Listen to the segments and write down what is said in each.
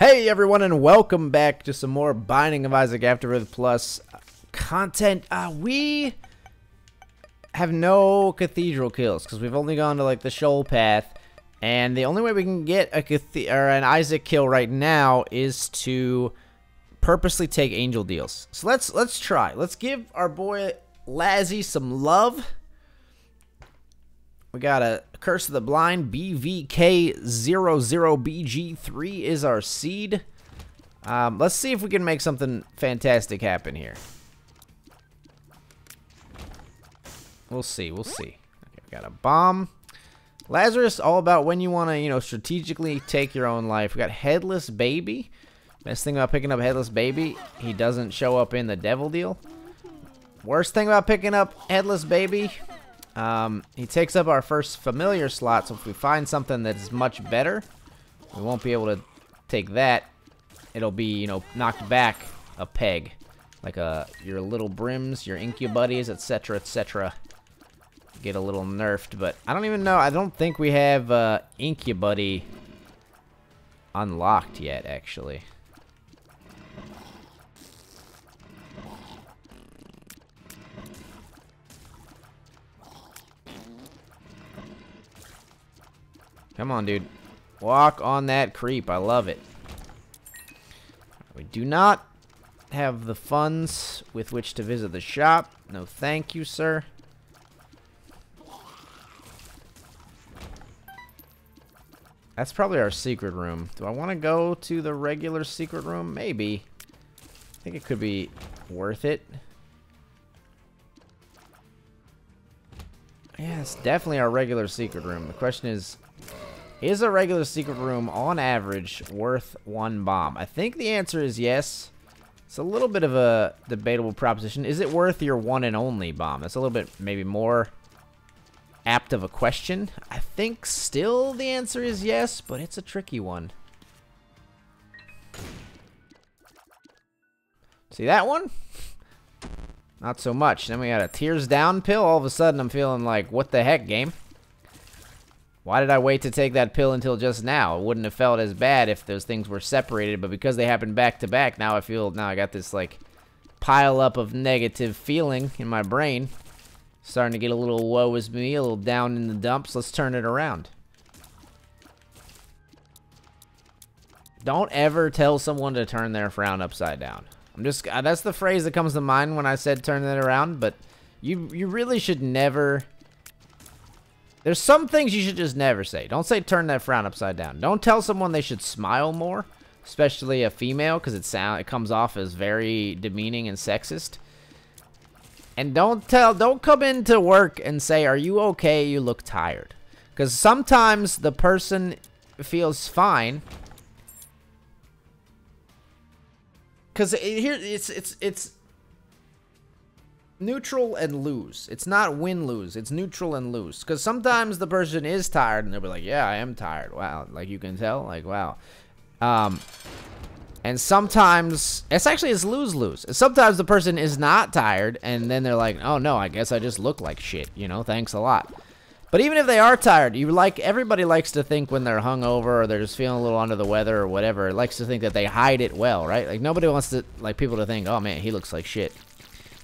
Hey everyone, and welcome back to some more Binding of Isaac Afterbirth Plus content. We have no cathedral kills because we've only gone to like the shoal path, and the only way we can get an Isaac kill right now is to purposely take angel deals. So let's try. Let's give our boy LAZZY some love. We got a Curse of the Blind, BVK00BG3 is our seed. Let's see if we can make something fantastic happen here. We'll see. Okay, we got a bomb. Lazarus, all about when you want to, strategically take your own life. We got Headless Baby. Best thing about picking up Headless Baby, he doesn't show up in the devil deal. Worst thing about picking up Headless Baby, he takes up our first familiar slot, so if we find something that's much better, we won't be able to take that. It'll be, knocked back a peg. Like your little brims, your incubuddies, etc., etc. Get a little nerfed, but I don't even know. I don't think we have incubuddy unlocked yet, actually. Come on, dude. Walk on that creep. I love it. We do not have the funds with which to visit the shop. No thank you, sir. That's probably our secret room. Do I want to go to the regular secret room? Maybe. I think it could be worth it. Yeah, it's definitely our regular secret room. The question is a regular secret room on average worth one bomb? I think the answer is yes. It's a little bit of a debatable proposition. Is it worth your one and only bomb? That's a little bit maybe more apt of a question. I think still the answer is yes, but it's a tricky one. See that one? Not so much. Then we got a tears down pill. All of a sudden I'm feeling like, what the heck, game? Why did I wait to take that pill until just now? It wouldn't have felt as bad if those things were separated, but because they happened back to back, now I got this like pile up of negative feeling in my brain. Starting to get a little woe is me, a little down in the dumps. Let's turn it around. Don't ever tell someone to turn their frown upside down. That's the phrase that comes to mind when I said turn it around, but you really should never. There's some things you should just never say. Don't say turn that frown upside down. Don't tell someone they should smile more, especially a female, because it comes off as very demeaning and sexist. And don't come into work and say, "Are you okay? You look tired." Because sometimes the person feels fine. Because here it's neutral and lose. It's not win-lose. It's neutral and lose. Because sometimes the person is tired and they'll be like, yeah, I am tired. Wow. Like, you can tell. Like, wow. And sometimes it's lose-lose. Sometimes the person is not tired and then they're like, oh, no, I guess I just look like shit. Thanks a lot. But even if they are tired, everybody likes to think when they're hungover or they're just feeling a little under the weather or whatever, likes to think that they hide it well, right? Like, nobody wants people to think, oh, man, he looks like shit.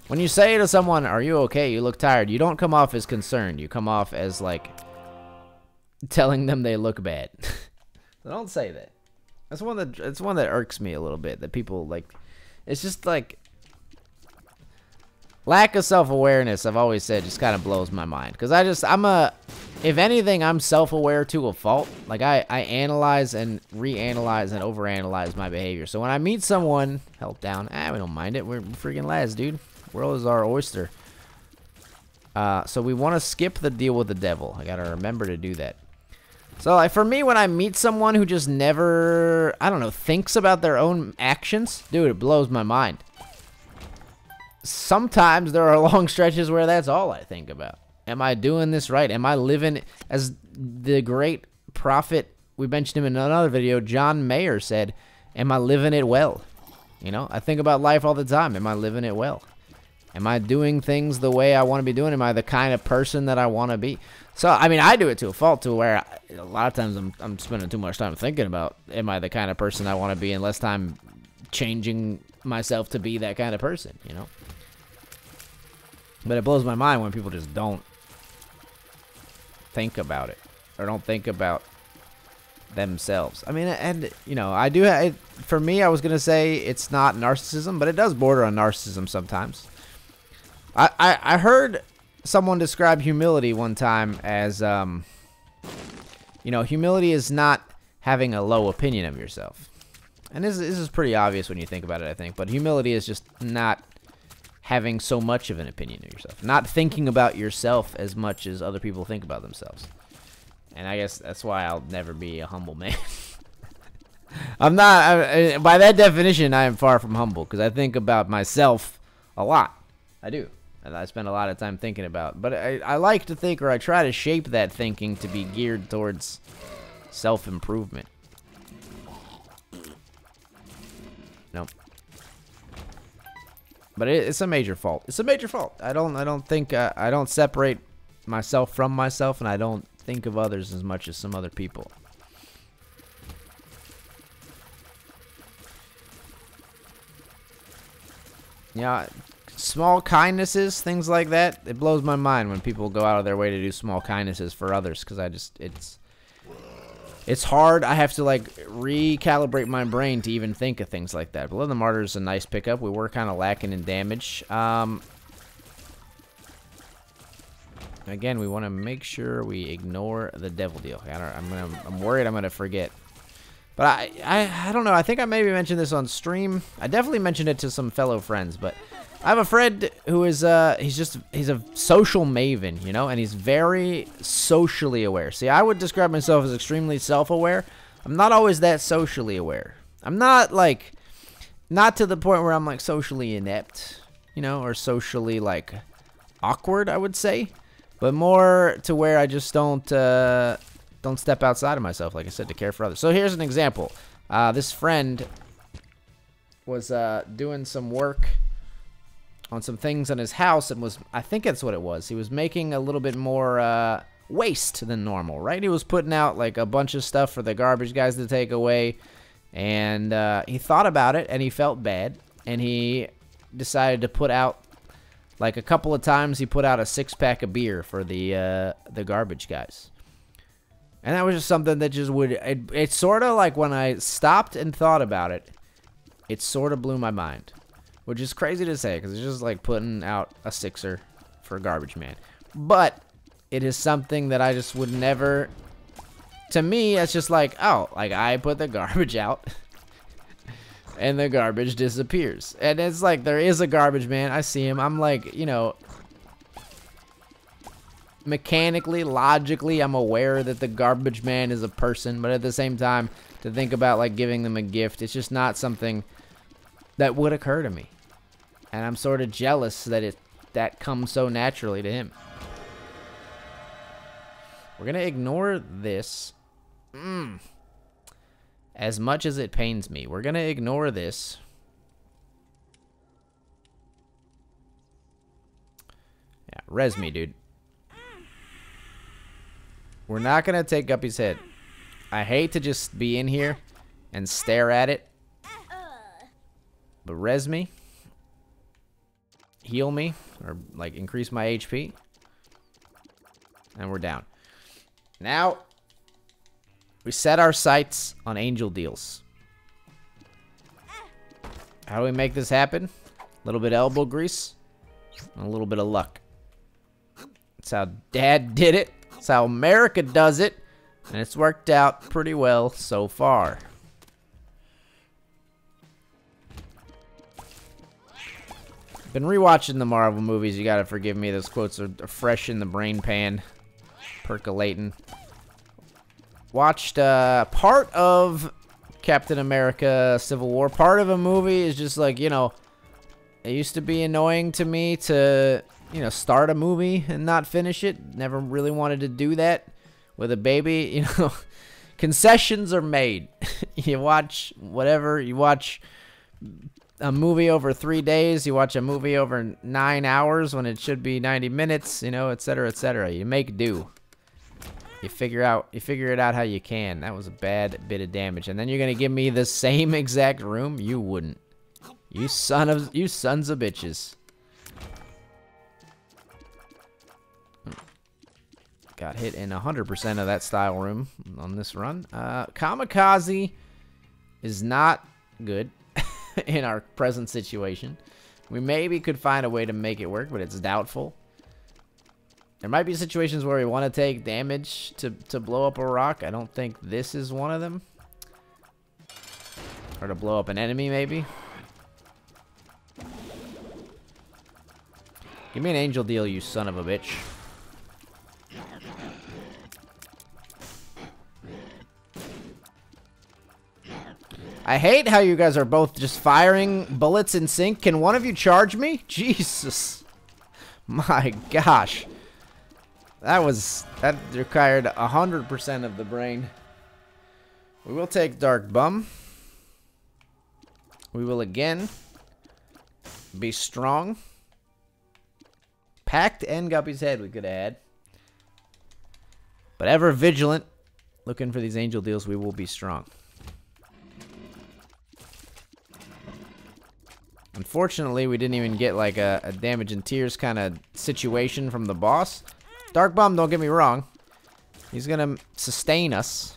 When you say to someone, are you okay? You look tired. You don't come off as concerned. You come off as, like, telling them they look bad. So don't say that. It's one that irks me a little bit, that people, like, it's just, like, lack of self-awareness, I've always said, just kind of blows my mind. Because if anything, I'm self-aware to a fault. Like, I analyze and reanalyze and overanalyze my behavior. So when I meet someone, health down, we don't mind it. We're freaking Laz, dude. World is our oyster. So we want to skip the deal with the devil. I gotta remember to do that. So like, for me, when I meet someone who just never, I don't know, thinks about their own actions, dude, it blows my mind. Sometimes there are long stretches where that's all I think about. Am I doing this right? Am I living, as the great prophet, we mentioned him in another video, John Mayer said, am I living it well? I think about life all the time. Am I living it well? Am I doing things the way I want to be doing? Am I the kind of person that I want to be? So, I mean, I do it to a fault to where a lot of times I'm spending too much time thinking about, am I the kind of person I want to be, and less time changing myself to be that kind of person, you know? But it blows my mind when people just don't think about it, or don't think about themselves. I mean, and, you know, I do, for me, I was going to say it's not narcissism, but it does border on narcissism sometimes. I heard someone describe humility one time as, you know, humility is not having a low opinion of yourself. And this is pretty obvious when you think about it, I think. But humility is just not having so much of an opinion of yourself. Not thinking about yourself as much as other people think about themselves. And I guess that's why I'll never be a humble man. I'm not, by that definition, I am far from humble. Because I think about myself a lot. I do. And I spend a lot of time thinking about. But I like to think, or I try to shape that thinking to be geared towards self-improvement. Nope. But it's a major fault. It's a major fault. I don't think I don't separate myself from myself, and I don't think of others as much as some other people. Yeah, small kindnesses, things like that. It blows my mind when people go out of their way to do small kindnesses for others, because I just it's hard. I have to like recalibrate my brain to even think of things like that. Blood of the Martyr is a nice pickup. We were kind of lacking in damage. Again, we want to make sure we ignore the devil deal. I'm worried I'm gonna forget. But I don't know. I think I maybe mentioned this on stream. I definitely mentioned it to some fellow friends. But I have a friend who is he's a social maven, you know, and he's very socially aware. See, I would describe myself as extremely self-aware. I'm not always that socially aware. I'm not like, not to the point where I'm like socially inept, you know, or socially like awkward, I would say, but more to where I just don't step outside of myself, like I said, to care for others. So here's an example. This friend was doing some work on some things in his house, and I think that's what it was. He was making a little bit more waste than normal, right? He was putting out like a bunch of stuff for the garbage guys to take away, and he thought about it, and he felt bad, and he decided to put out, like a couple of times, he put out a 6-pack of beer for the garbage guys. And that was just something that just would, it sort of like when I stopped and thought about it, it sort of blew my mind. Which is crazy to say, because it's just like putting out a 6er for a garbage man. But it is something that I just would never, to me, it's just like, oh, like I put the garbage out and the garbage disappears. And it's like, there is a garbage man. I see him. I'm like, you know, mechanically, logically, I'm aware that the garbage man is a person. But at the same time, to think about like giving them a gift, it's just not something that would occur to me. And I'm sort of jealous that that comes so naturally to him. We're going to ignore this. As much as it pains me. We're going to ignore this. Yeah, res me, dude. We're not going to take Guppy's head. I hate to just be in here and stare at it. But res me. Heal me, or like increase my HP, and we're down. Now we set our sights on angel deals. How do we make this happen? A little bit of elbow grease and a little bit of luck. That's how Dad did it. That's how America does it, and it's worked out pretty well so far. Been rewatching the Marvel movies. You gotta forgive me. Those quotes are fresh in the brain pan, percolating. Watched part of Captain America Civil War. Part of a movie is just like, you know, it used to be annoying to me to, you know, start a movie and not finish it. Never really wanted to do that with a baby. You know, concessions are made. You watch whatever. You watch a movie over 3 days, you watch a movie over 9 hours when it should be 90 minutes, you know, etc., etc. You make do. You figure it out how you can. That was a bad bit of damage. And then you're gonna give me the same exact room? You wouldn't. You sons of bitches. Got hit in 100% of that style room on this run. Kamikaze is not good in our present situation. We maybe could find a way to make it work, but it's doubtful. There might be situations where we want to take damage to blow up a rock. I don't think this is one of them. Or to blow up an enemy, maybe. Give me an angel deal, you son of a bitch. I hate how you guys are both just firing bullets in sync. Can one of you charge me? Jesus. My gosh. That required 100% of the brain. We will take Dark Bum. We will again be strong. Packed and Guppy's head we could have had. But ever vigilant, looking for these angel deals, we will be strong. Unfortunately, we didn't even get like a damage and tears kind of situation from the boss. Dark Bum, don't get me wrong. He's gonna sustain us.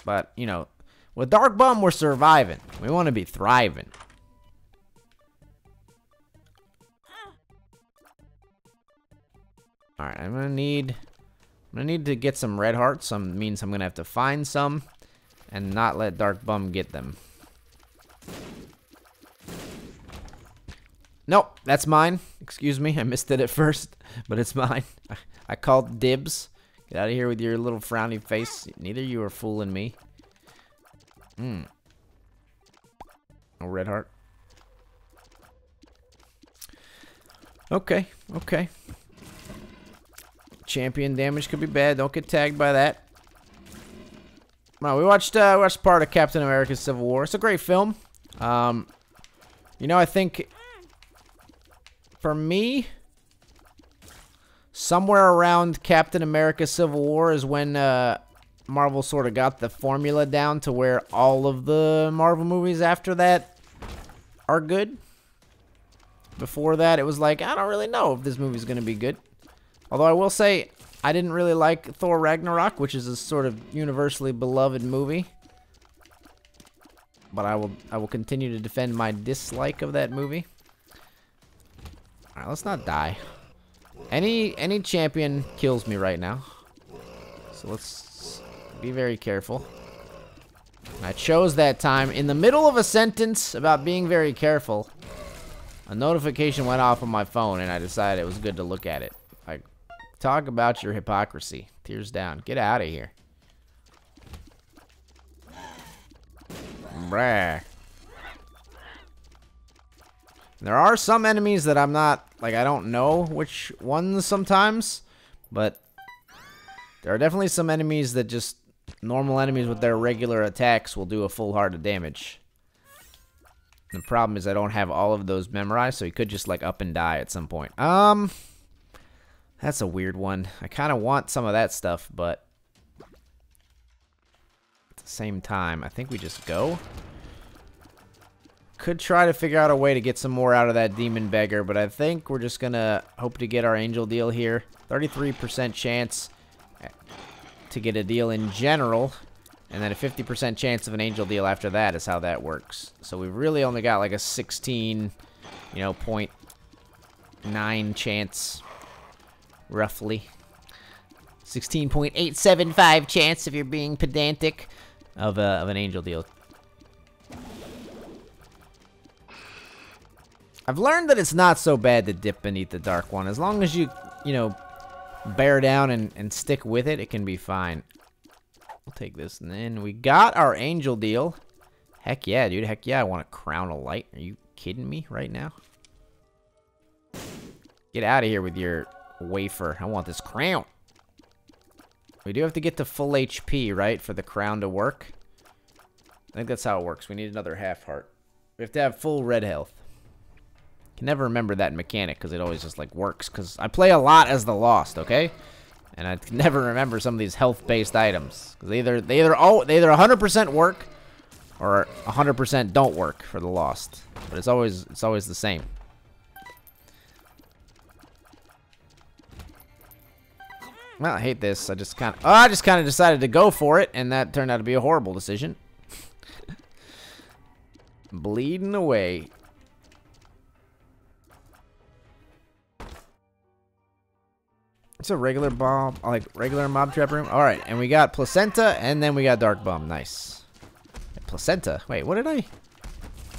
But, you know, with Dark Bum, we're surviving. We want to be thriving. Alright, I'm gonna need to get some red hearts. Some means I'm gonna have to find some and not let Dark Bum get them. Nope, that's mine. Excuse me, I missed it at first, but it's mine. I called dibs. Get out of here with your little frowny face. Neither of you are fooling me. A red heart. Okay, okay. Champion damage could be bad. Don't get tagged by that. Well, we watched part of Captain America Civil War. It's a great film. You know, I think for me, somewhere around Captain America Civil War is when Marvel sort of got the formula down to where all of the Marvel movies after that are good. Before that, it was like, I don't really know if this movie's going to be good. Although I will say, I didn't really like Thor Ragnarok, which is a sort of universally beloved movie. But I will continue to defend my dislike of that movie. Alright, let's not die. Any champion kills me right now. So let's be very careful. I chose that time. In the middle of a sentence about being very careful, a notification went off on my phone and I decided it was good to look at it. Like, talk about your hypocrisy. Tears down. Get out of here. Brah. There are some enemies that I'm not, like, I don't know which ones sometimes, but there are definitely some enemies that just, normal enemies with their regular attacks will do a full heart of damage. The problem is I don't have all of those memorized, so he could just, like, up and die at some point. That's a weird one. I kind of want some of that stuff, but at the same time, I think we just go. Could try to figure out a way to get some more out of that demon beggar, but I think we're just gonna hope to get our angel deal here. 33% chance to get a deal in general, and then a 50% chance of an angel deal after that is how that works. So we've really only got like a 16, you know, 0.9 chance, roughly. 16.875 chance if you're being pedantic of an angel deal. I've learned that it's not so bad to dip beneath the dark one. As long as you know, bear down and stick with it, it can be fine. We'll take this, and then we got our angel deal. Heck yeah, dude. Heck yeah, I want a crown of light. Are you kidding me right now? Get out of here with your wafer. I want this crown. We do have to get to full HP, right, for the crown to work? I think that's how it works. We need another half heart. We have to have full red health. Can never remember that mechanic because it always just like works. Because I play a lot as the Lost, okay? And I can never remember some of these health-based items. Because they either 100% work or 100% don't work for the Lost. But it's always the same. Well, I hate this. I just kind of decided to go for it, and that turned out to be a horrible decision. Bleeding away. It's a regular bomb, like regular mob trap room. All right, and we got placenta, and then we got dark bomb. Nice. Placenta. Wait, what did I?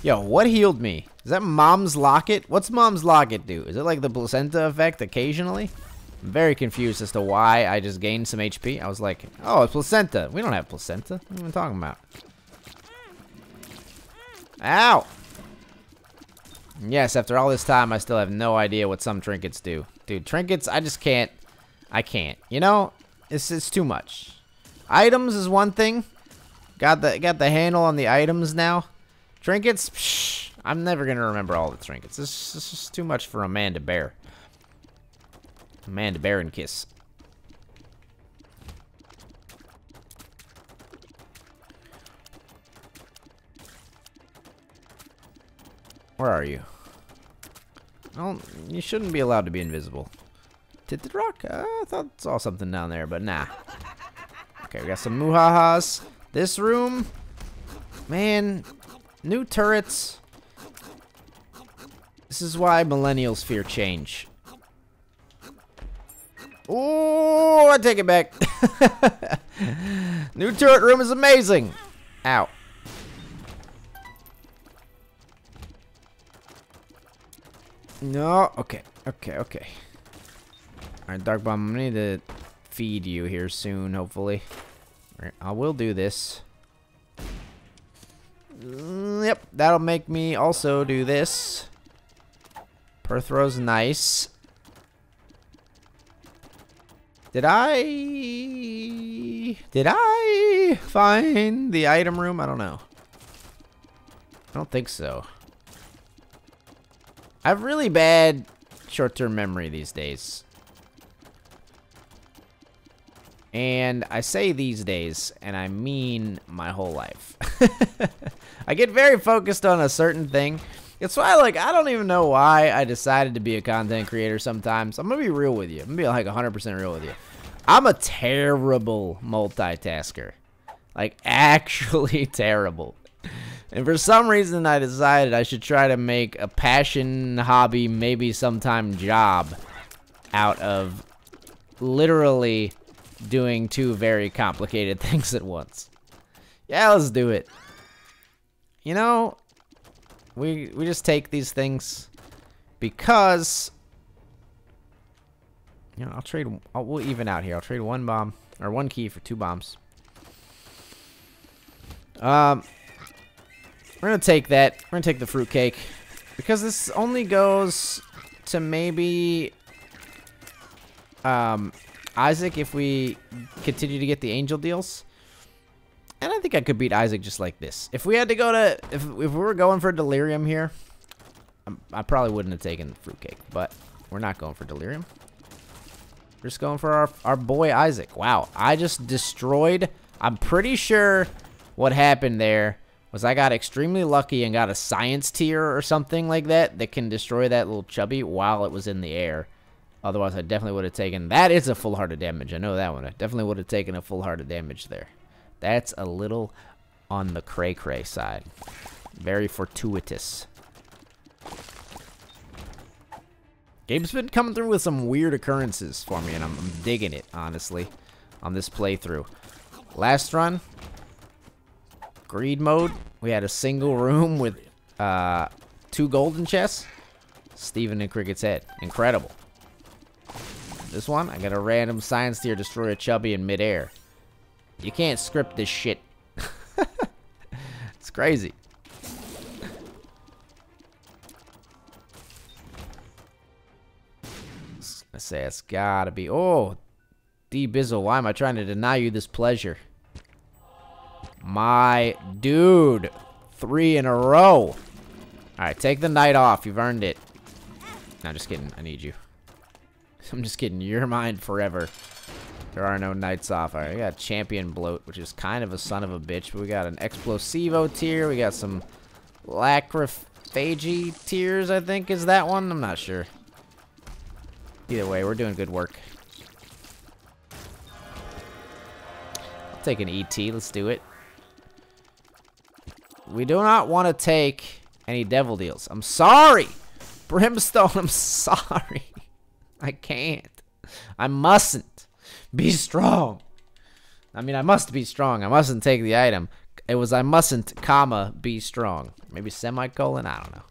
Yo, what healed me? Is that Mom's Locket? What's Mom's Locket do? Is it like the placenta effect occasionally? I'm very confused as to why I just gained some HP. I was like, oh, it's placenta. We don't have placenta. What are you even talking about? Ow! Yes, after all this time, I still have no idea what some trinkets do. Dude, trinkets, I just can't. I can't. You know, it's too much. Items is one thing. Got the handle on the items now. Trinkets, psh, I'm never gonna remember all the trinkets. It's just too much for a man to bear. A man to bear and kiss. Where are you? Well, you shouldn't be allowed to be invisible. Tinted rock? I thought I saw something down there, but nah. Okay, we got some muhahas. This room, man, new turrets. This is why millennials fear change. Oh, I take it back. New turret room is amazing. Ow. No, okay. All right, Dark Bomb, I need to feed you here soon, hopefully. All right, I will do this. Yep, that'll make me also do this. Perthro's nice. Did I find the item room? I don't know. I don't think so. I have really bad short-term memory these days. And I say these days, and I mean my whole life. I get very focused on a certain thing. It's why, like, I don't even know why I decided to be a content creator sometimes. I'm going to be real with you. I'm going to be, like, 100% real with you. I'm a terrible multitasker. Like, actually terrible. And for some reason, I decided I should try to make a passion, hobby, maybe sometime job out of literally doing two very complicated things at once. Yeah, let's do it. You know, we just take these things because, you know, we'll even out here. I'll trade one bomb or one key for 2 bombs. We're gonna take that. We're gonna take the fruitcake because this only goes to maybe Isaac if we continue to get the angel deals. And I think I could beat Isaac just like this. If we had to go to, if we were going for delirium here, I probably wouldn't have taken the fruitcake. But we're not going for delirium. We're just going for our boy Isaac. Wow, I just destroyed. I'm pretty sure what happened there was I got extremely lucky and got a science tier or something like that that can destroy that little chubby while it was in the air. Otherwise, I definitely would have taken... That is a full heart of damage. I know that one. I definitely would have taken a full heart of damage there. That's a little on the cray-cray side. Very fortuitous. Game's been coming through with some weird occurrences for me, and I'm digging it, honestly, on this playthrough. Last run, greed mode. We had a single room with 2 golden chests. Steven and Cricket's head. Incredible. This one, I got a random science tier destroy a chubby in midair. You can't script this shit. It's crazy. I say it's gotta be. Oh, D Bizzle, why am I trying to deny you this pleasure? My dude, 3 in a row. All right, take the night off. You've earned it. No, just kidding. I need you. I'm just kidding. You're mine forever. There are no knights off. Alright, we got Champion Bloat, which is kind of a son of a bitch, but we got an Explosivo tier. We got some Lacrophagy tiers, I think is that one. I'm not sure. Either way, we're doing good work. I'll take an ET. Let's do it. We do not want to take any devil deals. I'm sorry. Brimstone, I'm sorry. I can't. I mustn't be strong. I mean, I must be strong. I mustn't take the item. It was I mustn't, comma, be strong. Maybe semicolon? I don't know.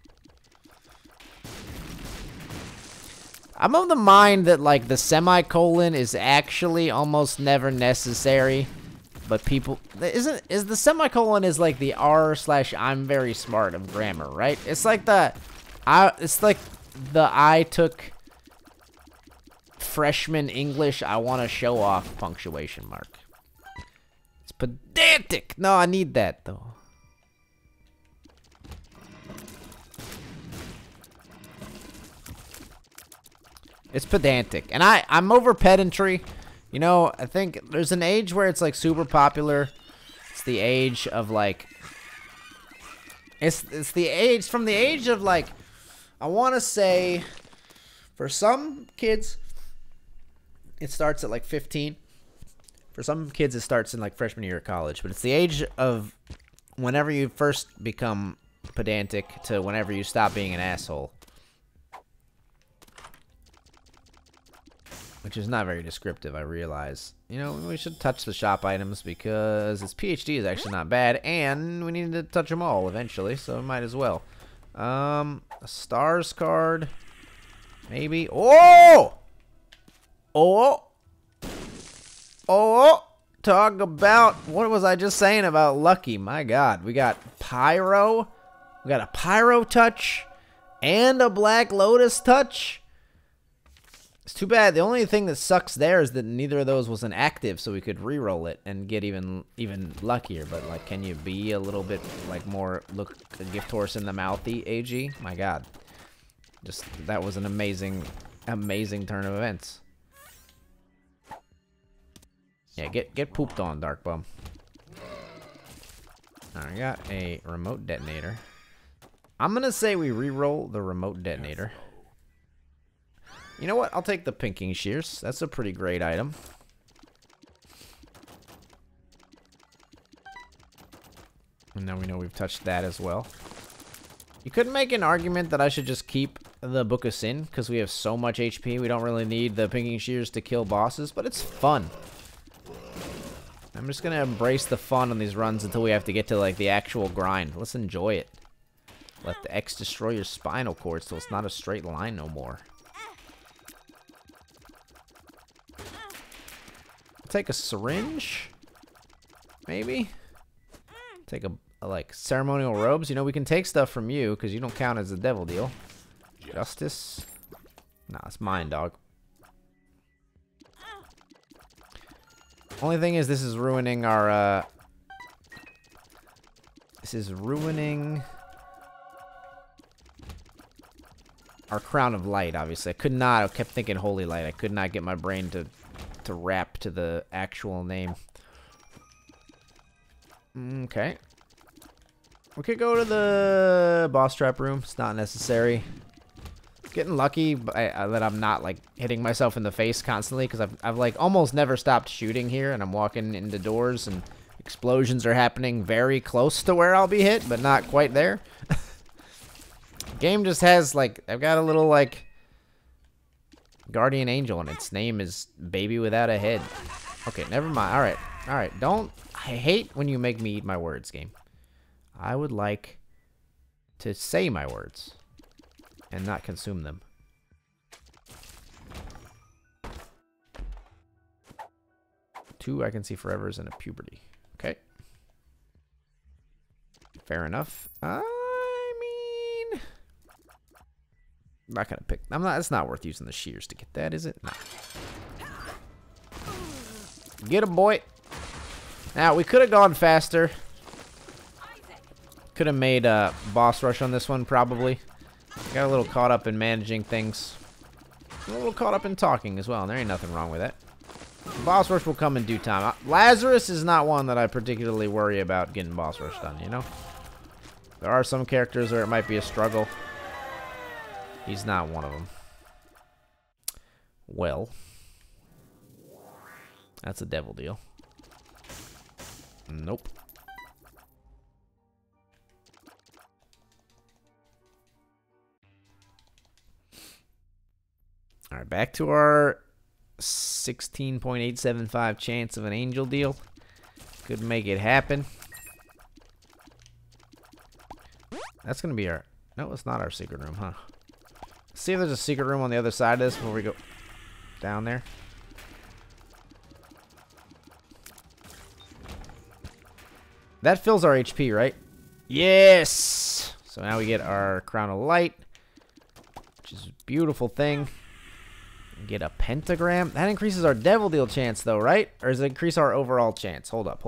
I'm of the mind that, like, the semicolon is actually almost never necessary. But people, is the semicolon is like the r/I'm very smart of grammar, right? It's like I took freshman English, I want to show off punctuation mark. It's pedantic. No, I need that though. It's pedantic, and I'm over pedantry. You know, I think there's an age where it's like super popular. It's the age of like, it's the age, from the age of like, I want to say, for some kids, it starts at like 15. For some kids, it starts in like freshman year of college. But it's the age of whenever you first become pedantic to whenever you stop being an asshole. Which is not very descriptive, I realize. You know, we should touch the shop items because its PhD is actually not bad, and we need to touch them all eventually, so we might as well. A stars card, maybe. Oh! Oh! Oh! Talk about, what was I just saying about lucky? My God, we got Pyro, we got a Pyro touch, and a Black Lotus touch. It's too bad. The only thing that sucks there is that neither of those was an active, so we could re-roll it and get even luckier. But like, can you be a little bit like more look a gift horse in the mouthy, AG? My God, just that was an amazing turn of events. Yeah, get pooped on, Dark Bum. Alright, I got a remote detonator. I'm gonna say we re-roll the remote detonator. You know what? I'll take the pinking shears. That's a pretty great item. And now we know we've touched that as well. You could make an argument that I should just keep the Book of Sin because we have so much HP. We don't really need the pinking shears to kill bosses, but it's fun. I'm just going to embrace the fun on these runs until we have to get to like the actual grind. Let's enjoy it. Let the X destroy your spinal cord so it's not a straight line no more. Take a syringe, maybe. Take a like ceremonial robes. You know, we can take stuff from you because you don't count as a devil deal. Justice. Nah, it's mine, dog. Only thing is, this is ruining our. This is ruining our Crown of Light. Obviously, I could not. I kept thinking Holy Light. I could not get my brain to wrap to the actual name. Okay. We could go to the boss trap room. It's not necessary. Getting lucky that I'm not like hitting myself in the face constantly because I've like almost never stopped shooting here, and I'm walking into doors and explosions are happening very close to where I'll be hit, but not quite there. Game just has like, I've got a little like guardian angel, and its name is Baby Without a Head. Okay, never mind. All right. Don't. I hate when you make me eat my words, game. I would like to say my words and not consume them. Two I can see forevers and a puberty. Okay. Fair enough. I'm not gonna pick. It's not worth using the shears to get that, is it? No. Get him, boy. Now we could have gone faster. Could have made a boss rush on this one, probably. Got a little caught up in managing things. A little caught up in talking as well, and there ain't nothing wrong with that. boss rush will come in due time. Lazarus is not one that I particularly worry about getting boss rush done, you know? There are some characters where it might be a struggle. He's not one of them. Well. That's a devil deal. Nope. Alright, back to our 16.875 chance of an angel deal. Could make it happen. That's going to be our... No, it's not our secret room, huh? Let's see if there's a secret room on the other side of this before we go down there. That fills our HP, right? Yes! So now we get our Crown of Light, which is a beautiful thing. Get a pentagram. That increases our devil deal chance, though, right? Or does it increase our overall chance? Hold up.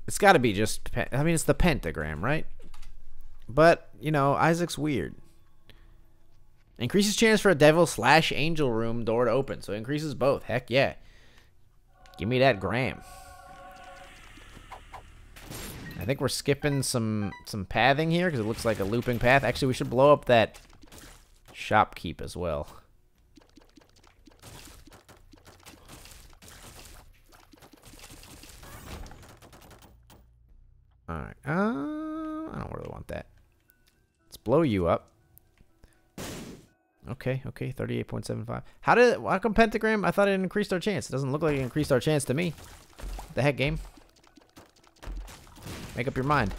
It's got to be just... I mean, it's the pentagram, right? But, you know, Isaac's weird. Increases chance for a devil/angel room door to open. So it increases both. Heck yeah. Give me that gram. I think we're skipping some pathing here because it looks like a looping path. Actually, we should blow up that shopkeep as well. Alright. I don't really want that. Let's blow you up. Okay, 38.75. How come pentagram? I thought it increased our chance. It doesn't look like it increased our chance to me. What the heck, game? Make up your mind.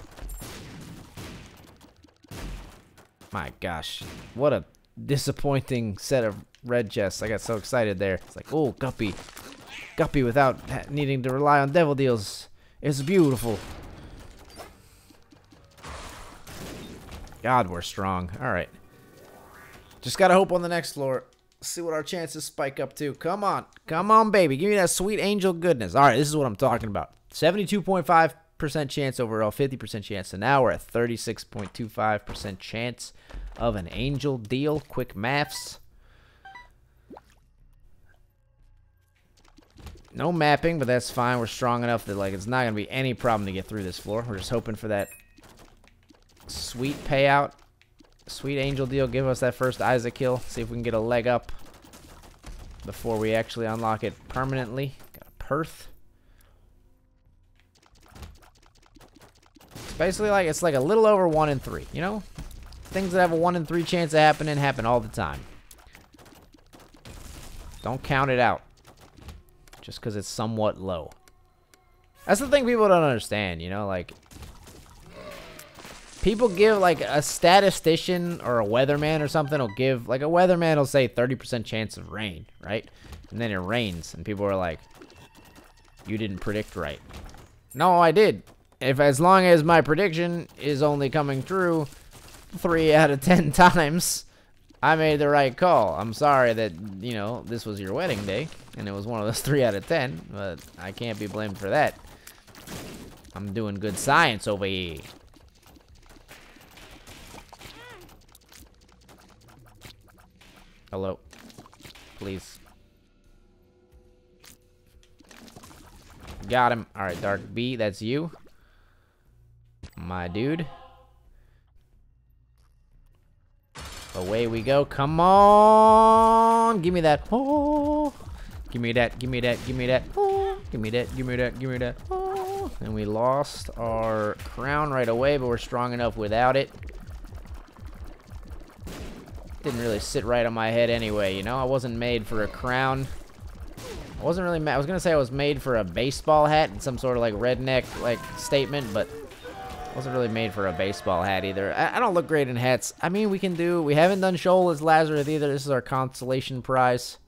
My gosh. What a disappointing set of red chests. I got so excited there. It's like, oh, Guppy. Guppy without needing to rely on devil deals. It's beautiful. God, we're strong. Alright. Just gotta hope on the next floor. See what our chances spike up to. Come on. Come on, baby. Give me that sweet angel goodness. Alright, this is what I'm talking about. 72.5% chance overall, 50% chance. So now we're at 36.25% chance of an angel deal. Quick maths. No mapping, but that's fine. We're strong enough that like it's not gonna be any problem to get through this floor. We're just hoping for that sweet payout. Sweet angel deal. Give us that first Isaac kill. See if we can get a leg up before we actually unlock it permanently. Got a Perth. It's basically like it's like a little over 1 in 3. You know, things that have a 1 in 3 chance of happening happen all the time. Don't count it out just because it's somewhat low. That's the thing people don't understand. You know, like. People give, like, a statistician or a weatherman or something will give, like, a weatherman will say 30% chance of rain, right? And then it rains, and people are like, you didn't predict right. No, I did. As long as my prediction is only coming true 3 out of 10 times, I made the right call. I'm sorry that, you know, this was your wedding day, and it was one of those 3 out of 10, but I can't be blamed for that. I'm doing good science over here. Hello. Please. Got him. Alright, Dark B, that's you. My dude. Away we go. Come on! Give me that. Oh! Give me that, give me that, give me that. Oh! Give me that, give me that, give me that. Oh! And we lost our crown right away, but we're strong enough without it. Didn't really sit right on my head anyway, you know? I wasn't made for a crown. I wasn't really I was gonna say I was made for a baseball hat and some sort of like redneck like statement, but I wasn't really made for a baseball hat either. I don't look great in hats. I mean, we haven't done Shoal as Lazarus either. This is our consolation prize.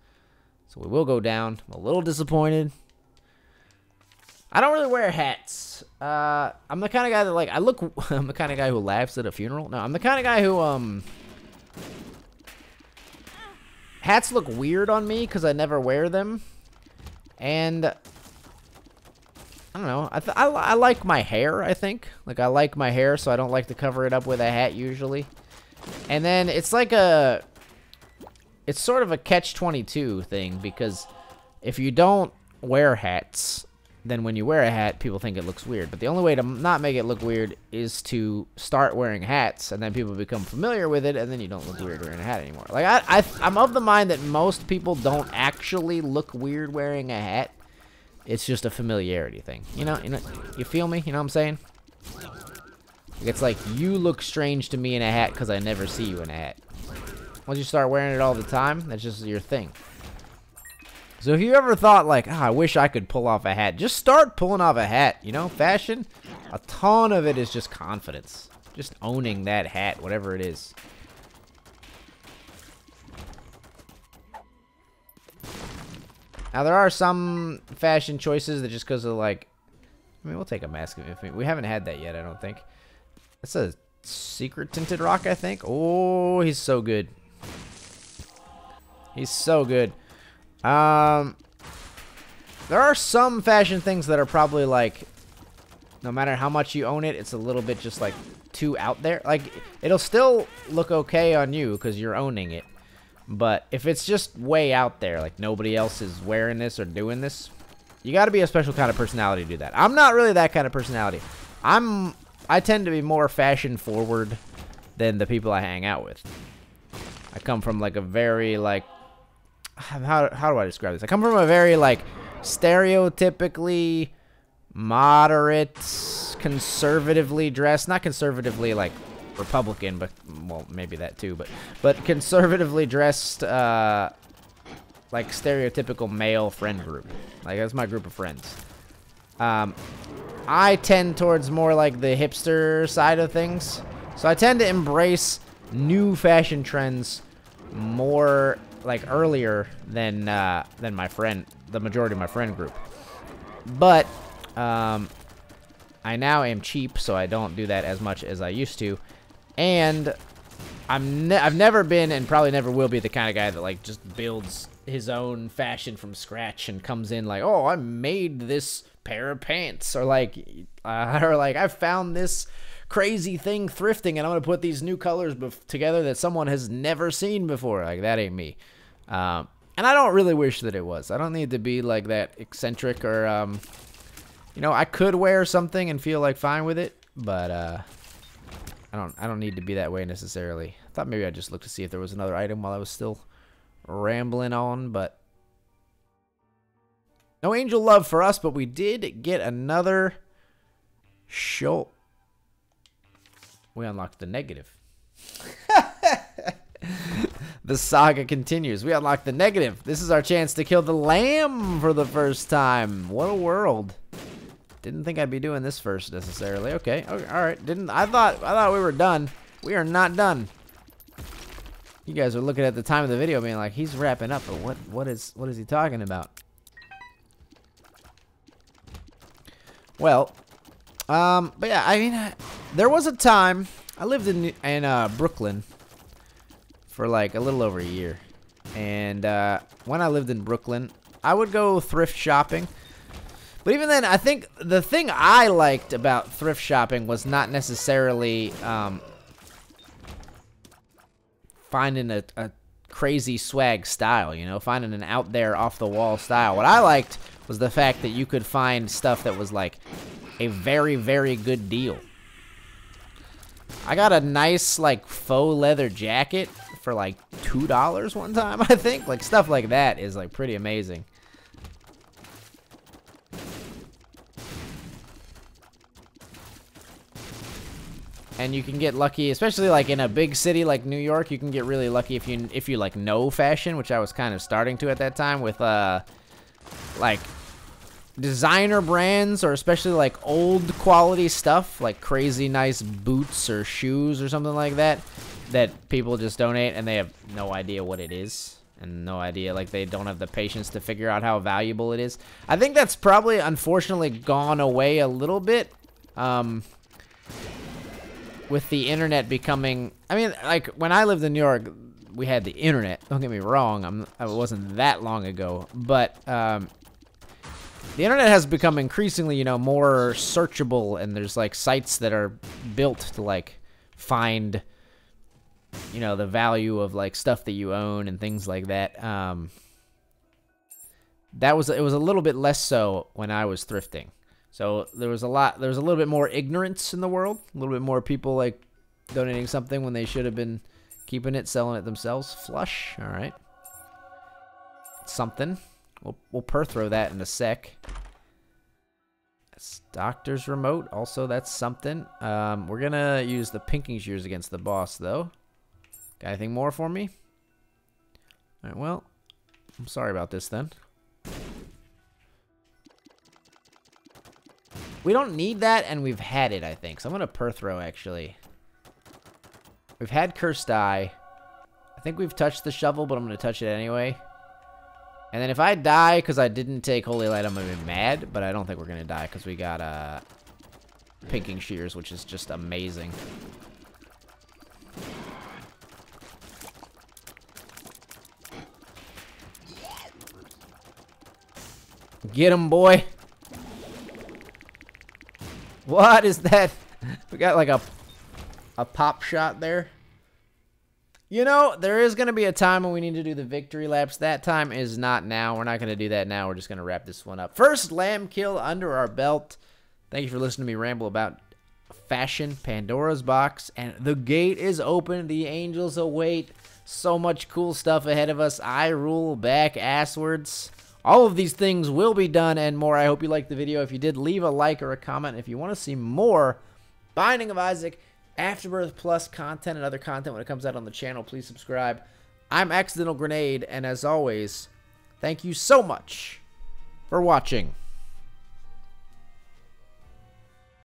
So we will go down. I'm a little disappointed. I don't really wear hats. I'm the kind of guy that like, I'm the kind of guy who laughs at a funeral. No, I'm the kind of guy who, hats look weird on me because I never wear them. And I don't know. I like my hair, I think. Like, I like my hair, so I don't like to cover it up with a hat usually. And then it's like a it's sort of a catch-22 thing, because if you don't wear hats, then when you wear a hat, people think it looks weird. But the only way to not make it look weird is to start wearing hats, and then people become familiar with it, and then you don't look weird wearing a hat anymore. Like, I'm of the mind that most people don't actually look weird wearing a hat. It's just a familiarity thing. You know, you feel me? You know what I'm saying? It's like, you look strange to me in a hat because I never see you in a hat. Once you start wearing it all the time, that's just your thing. So if you ever thought, like, I wish I could pull off a hat, just start pulling off a hat. You know, fashion, a ton of it is just confidence. Just owning that hat, whatever it is. Now, there are some fashion choices that just because of, like, I mean, we'll take a mask. We haven't had that yet, I don't think. That's a secret tinted rock, I think. Oh, he's so good. He's so good. There are some fashion things that are probably, like, no matter how much you own it, it's a little bit just, like, too out there. Like, it'll still look okay on you because you're owning it. But if it's just way out there, like nobody else is wearing this or doing this, you got to be a special kind of personality to do that. I'm not really that kind of personality. I tend to be more fashion forward than the people I hang out with. I come from like a very like, how do I describe this? I come from a very like stereotypically moderate, conservatively dressed, not conservatively like Republican, but well, maybe that too, but conservatively dressed, like stereotypical male friend group. Like that's my group of friends. I tend towards more like the hipster side of things, so I tend to embrace new fashion trends more like earlier than the majority of my friend group. But I now am cheap, so I don't do that as much as I used to. And I've never been and probably never will be the kind of guy that like just builds his own fashion from scratch and comes in like, oh, I made this pair of pants, or like I found this crazy thing thrifting and I'm gonna put these new colors together that someone has never seen before. Like that ain't me. And I don't really wish that it was. I don't need to be like that eccentric or you know, I could wear something and feel like fine with it, but I don't need to be that way necessarily. I thought maybe I'd just look to see if there was another item while I was still rambling on, but no angel love for us, but we did get another show. We unlocked the negative. The saga continues. We unlocked the negative. This is our chance to kill the lamb for the first time. What a world. Didn't think I'd be doing this first necessarily. Okay, all right. I thought we were done. We are not done. You guys are looking at the time of the video being like, he's wrapping up, but what is he talking about? Well, but yeah, I mean, there was a time I lived in Brooklyn for like a little over a year, and when I lived in Brooklyn, I would go thrift shopping. But even then, I think the thing I liked about thrift shopping was not necessarily finding a crazy swag style, you know, finding an out there, off the wall style. What I liked was the fact that you could find stuff that was like a very, very good deal. I got a nice like faux leather jacket for like $2 one time, I think. Like stuff like that is like pretty amazing. And you can get lucky, especially like in a big city like New York. You can get really lucky if you like know fashion, which I was kind of starting to at that time with like designer brands, or especially like old quality stuff, like crazy nice boots or shoes or something like that people just donate and they have no idea what it is. And no idea, like they don't have the patience to figure out how valuable it is. I think that's probably unfortunately gone away a little bit. With the internet becoming, I mean, like when I lived in New York, we had the internet. Don't get me wrong, it wasn't that long ago, but the internet has become increasingly, you know, more searchable, and there's like sites that are built to like find you know, the value of like stuff that you own and things like that. It was a little bit less so when I was thrifting. So there was a little bit more ignorance in the world, a little bit more people like donating something when they should have been keeping it, selling it themselves. Flush, all right. Something. We'll per throw that in a sec. That's doctor's remote. Also, that's something. We're gonna use the pinking shears against the boss, though. Got anything more for me? All right. Well, I'm sorry about this then. We don't need that, and we've had it, I think. So I'm gonna per throw actually. We've had Cursed Eye. I think we've touched the shovel, but I'm gonna touch it anyway. And then if I die because I didn't take Holy Light, I'm gonna be mad. But I don't think we're gonna die because we got pinking shears, which is just amazing. Get him, boy. What is that? We got like a pop shot there. You know, there is going to be a time when we need to do the victory laps. That time is not now. We're not going to do that now. We're just going to wrap this one up. First lamb kill under our belt. Thank you for listening to me ramble about fashion, Pandora's box, and the gate is open. The angels await. So much cool stuff ahead of us. I rule back asswards. All of these things will be done and more. I hope you liked the video. If you did, leave a like or a comment. If you want to see more Binding of Isaac Afterbirth Plus content and other content when it comes out on the channel, please subscribe. I'm Accidental Grenade, and as always, thank you so much for watching.